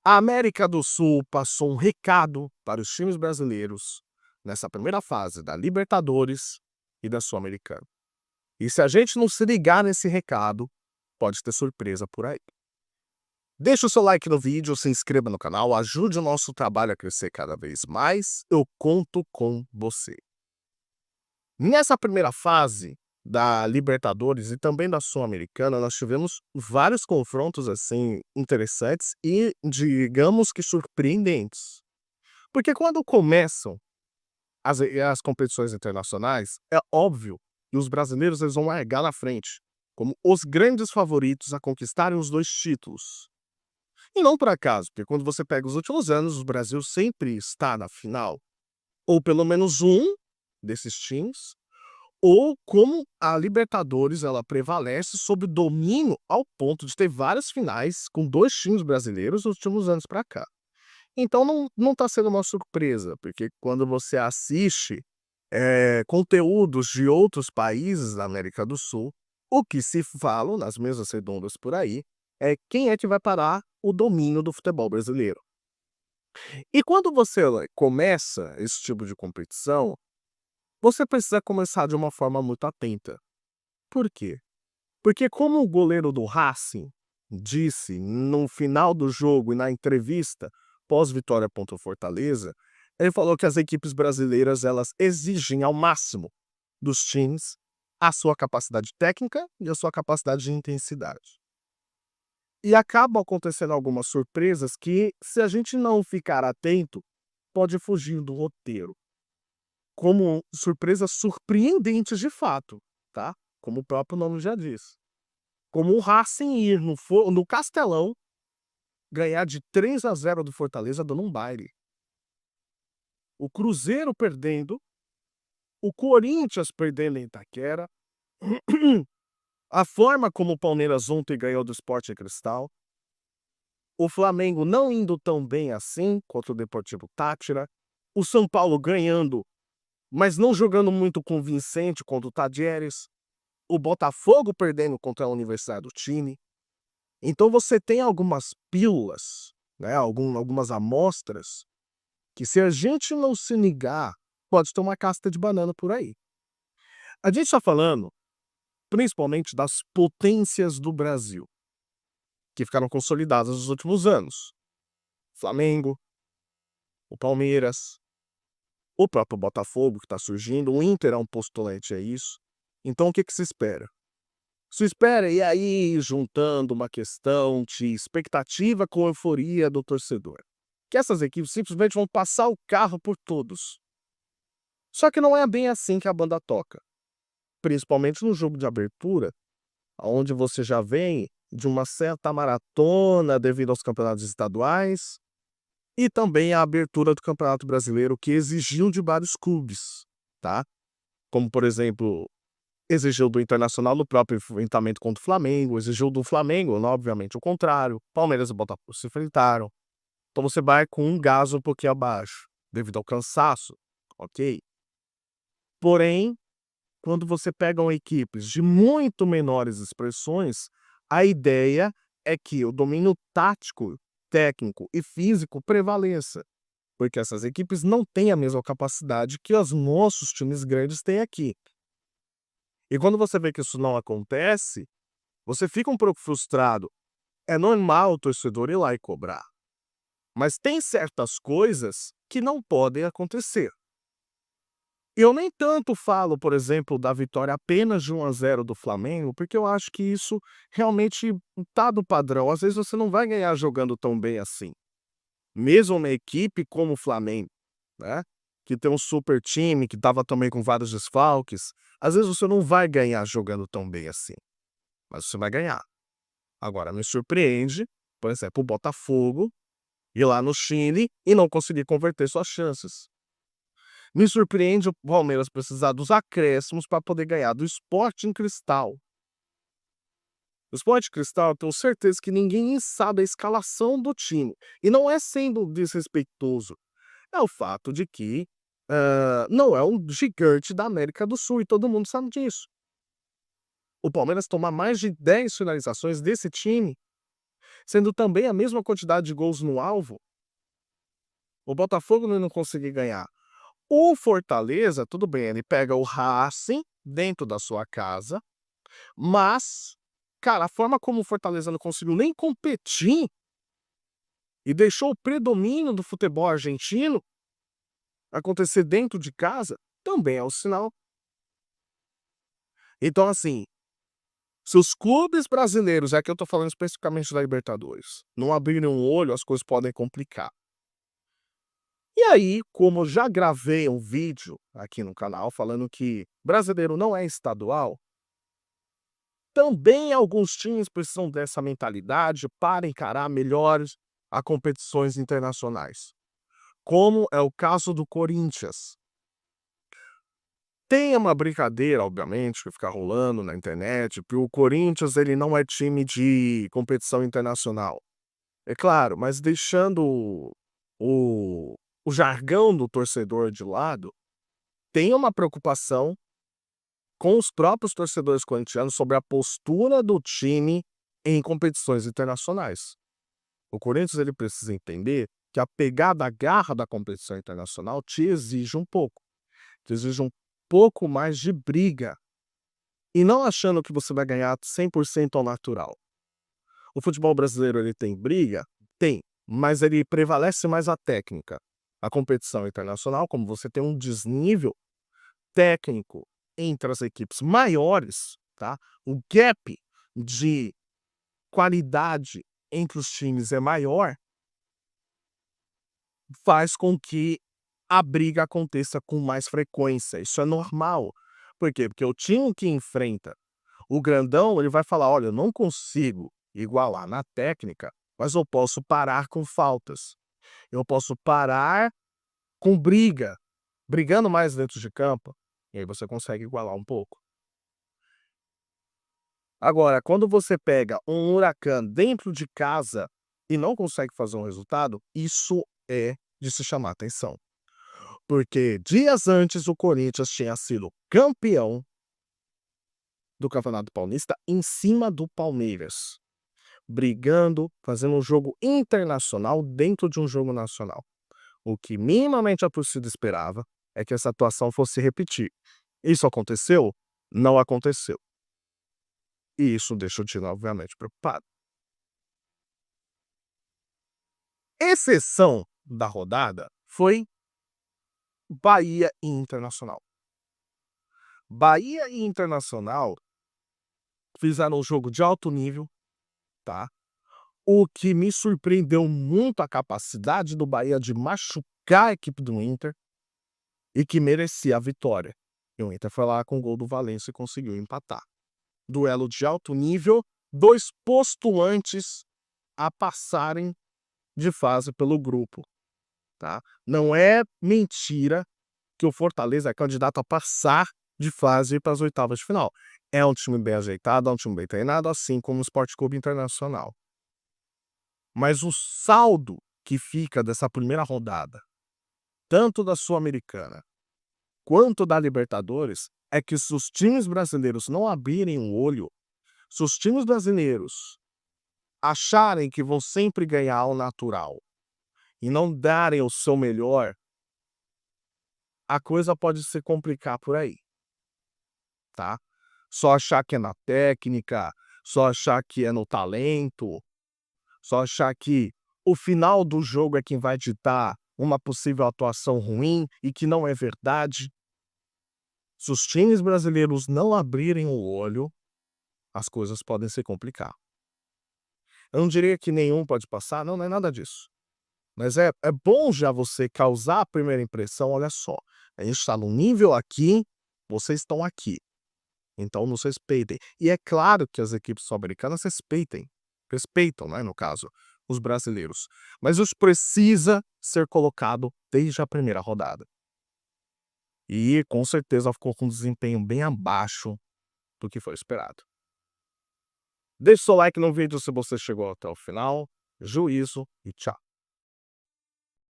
A América do Sul passou um recado para os times brasileiros nessa primeira fase da Libertadores e da Sul-Americana. E se a gente não se ligar nesse recado, pode ter surpresa por aí. Deixa o seu like no vídeo, se inscreva no canal, ajude o nosso trabalho a crescer cada vez mais. Eu conto com você. Nessa primeira fase da Libertadores e também da Sul-Americana, nós tivemos vários confrontos assim interessantes e, digamos que surpreendentes. Porque quando começam as competições internacionais, é óbvio que os brasileiros eles vão largar na frente, como os grandes favoritos a conquistarem os dois títulos. E não por acaso, porque quando você pega os últimos anos, o Brasil sempre está na final, ou pelo menos um desses times, ou como a Libertadores ela prevalece sobre o domínio ao ponto de ter várias finais com dois times brasileiros nos últimos anos para cá. Então não está sendo uma surpresa, porque quando você assiste conteúdos de outros países da América do Sul, o que se fala nas mesas redondas por aí é quem é que vai parar o domínio do futebol brasileiro. E quando você começa esse tipo de competição, você precisa começar de uma forma muito atenta. Por quê? Porque como o goleiro do Racing disse no final do jogo e na entrevista pós-vitória contra o Fortaleza, ele falou que as equipes brasileiras elas exigem ao máximo dos times a sua capacidade técnica e a sua capacidade de intensidade. E acabam acontecendo algumas surpresas que, se a gente não ficar atento, pode fugir do roteiro. Como surpresas surpreendentes de fato, tá? Como o próprio nome já diz. Como o Racing ir no Castelão, ganhar de 3-0 do Fortaleza dando um baile. O Cruzeiro perdendo, o Corinthians perdendo em Itaquera, a forma como o Palmeiras ontem ganhou do Sport Cristal, o Flamengo não indo tão bem assim contra o Deportivo Táchira, o São Paulo ganhando, mas não jogando muito convincente contra o Tadieres, o Botafogo perdendo contra a Universidade do Chile. Então você tem algumas pílulas, né, algumas amostras, que se a gente não se ligar, pode ter uma casca de banana por aí. A gente está falando principalmente das potências do Brasil, que ficaram consolidadas nos últimos anos. Flamengo, o Palmeiras, o próprio Botafogo que está surgindo, o Inter é um postulante a isso. Então o que se espera? Se espera e aí juntando uma questão de expectativa com euforia do torcedor, que essas equipes simplesmente vão passar o carro por todos. Só que não é bem assim que a banda toca, principalmente no jogo de abertura, onde você já vem de uma certa maratona devido aos campeonatos estaduais e também a abertura do Campeonato Brasileiro que exigiu de vários clubes, tá? Como, por exemplo, exigiu do Internacional no próprio enfrentamento contra o Flamengo, exigiu do Flamengo, obviamente, o contrário. Palmeiras e Botafogo se enfrentaram. Então você vai com um gás um pouquinho abaixo, devido ao cansaço, ok? Porém, quando você pega equipes de muito menores expressões, a ideia é que o domínio tático, técnico e físico prevaleça, porque essas equipes não têm a mesma capacidade que os nossos times grandes têm aqui. E quando você vê que isso não acontece, você fica um pouco frustrado. É normal o torcedor ir lá e cobrar. Mas tem certas coisas que não podem acontecer. Eu nem tanto falo, por exemplo, da vitória apenas de 1-0 do Flamengo, porque eu acho que isso realmente está do padrão. Às vezes você não vai ganhar jogando tão bem assim. Mesmo uma equipe como o Flamengo, né? Que tem um super time, que estava também com vários desfalques. Às vezes você não vai ganhar jogando tão bem assim, mas você vai ganhar. Agora, me surpreende, por exemplo, o Botafogo ir lá no Chile e não conseguir converter suas chances. Me surpreende o Palmeiras precisar dos acréscimos para poder ganhar do Sporting Cristal. O Sporting Cristal, eu tenho certeza que ninguém sabe a escalação do time. E não é sendo desrespeitoso, é o fato de que não é um gigante da América do Sul e todo mundo sabe disso. O Palmeiras toma mais de 10 finalizações desse time. sendo também a mesma quantidade de gols no alvo, o Botafogo não conseguir ganhar. O Fortaleza, tudo bem, ele pega o Racing dentro da sua casa, mas, cara, a forma como o Fortaleza não conseguiu nem competir e deixou o predomínio do futebol argentino acontecer dentro de casa, também é um sinal. Então, assim, se os clubes brasileiros, é que eu tô falando especificamente da Libertadores, não abrirem um olho, as coisas podem complicar. E aí, como eu já gravei um vídeo aqui no canal falando que brasileiro não é estadual, também alguns times precisam dessa mentalidade para encarar melhores a competições internacionais, como é o caso do Corinthians. Tem uma brincadeira, obviamente, que fica rolando na internet, porque o Corinthians ele não é time de competição internacional. É claro, mas deixando o, o jargão do torcedor de lado, tem uma preocupação com os próprios torcedores corintianos sobre a postura do time em competições internacionais. O Corinthians ele precisa entender que a pegada, a garra da competição internacional te exige um pouco. Te exige um pouco mais de briga. E não achando que você vai ganhar 100% ao natural. O futebol brasileiro ele tem briga? Tem, mas ele prevalece mais a técnica. A competição internacional, como você tem um desnível técnico entre as equipes maiores, tá? O gap de qualidade entre os times é maior, faz com que a briga aconteça com mais frequência. Isso é normal. Por quê? Porque o time que enfrenta o grandão, ele vai falar: olha, eu não consigo igualar na técnica, mas eu posso parar com faltas. Eu posso parar com briga, brigando mais dentro de campo, e aí você consegue igualar um pouco. Agora, quando você pega um Huracan dentro de casa e não consegue fazer um resultado, isso é de se chamar atenção. Porque dias antes o Corinthians tinha sido campeão do Campeonato Paulista em cima do Palmeiras, brigando, fazendo um jogo internacional dentro de um jogo nacional. O que minimamente a torcida esperava é que essa atuação fosse repetir. Isso aconteceu? Não aconteceu. E isso deixa o time, obviamente, preocupado. Exceção da rodada foi Bahia e Internacional. Bahia e Internacional fizeram um jogo de alto nível, tá? O que me surpreendeu muito a capacidade do Bahia de machucar a equipe do Inter e que merecia a vitória. E o Inter foi lá com o gol do Valencia e conseguiu empatar. Duelo de alto nível, dois postulantes a passarem de fase pelo grupo, tá? Não é mentira que o Fortaleza é candidato a passar de fase para as oitavas de final. É um time bem ajeitado, é um time bem treinado, assim como o Sport Clube Internacional. Mas o saldo que fica dessa primeira rodada, tanto da Sul-Americana quanto da Libertadores, é que se os times brasileiros não abrirem o olho, se os times brasileiros acharem que vão sempre ganhar ao natural e não darem o seu melhor, a coisa pode se complicar por aí, tá? Só achar que é na técnica, só achar que é no talento, só achar que o final do jogo é quem vai ditar uma possível atuação ruim e que não é verdade. Se os times brasileiros não abrirem o olho, as coisas podem se complicar. Eu não diria que nenhum pode passar, não, não é nada disso. Mas é bom já você causar a primeira impressão, olha só, a gente está no nível aqui, vocês estão aqui. Então nos respeitem. E é claro que as equipes sul-americanas respeitam, né, no caso, os brasileiros. Mas isso precisa ser colocado desde a primeira rodada. E com certeza ficou com um desempenho bem abaixo do que foi esperado. Deixe seu like no vídeo se você chegou até o final. Juízo e tchau.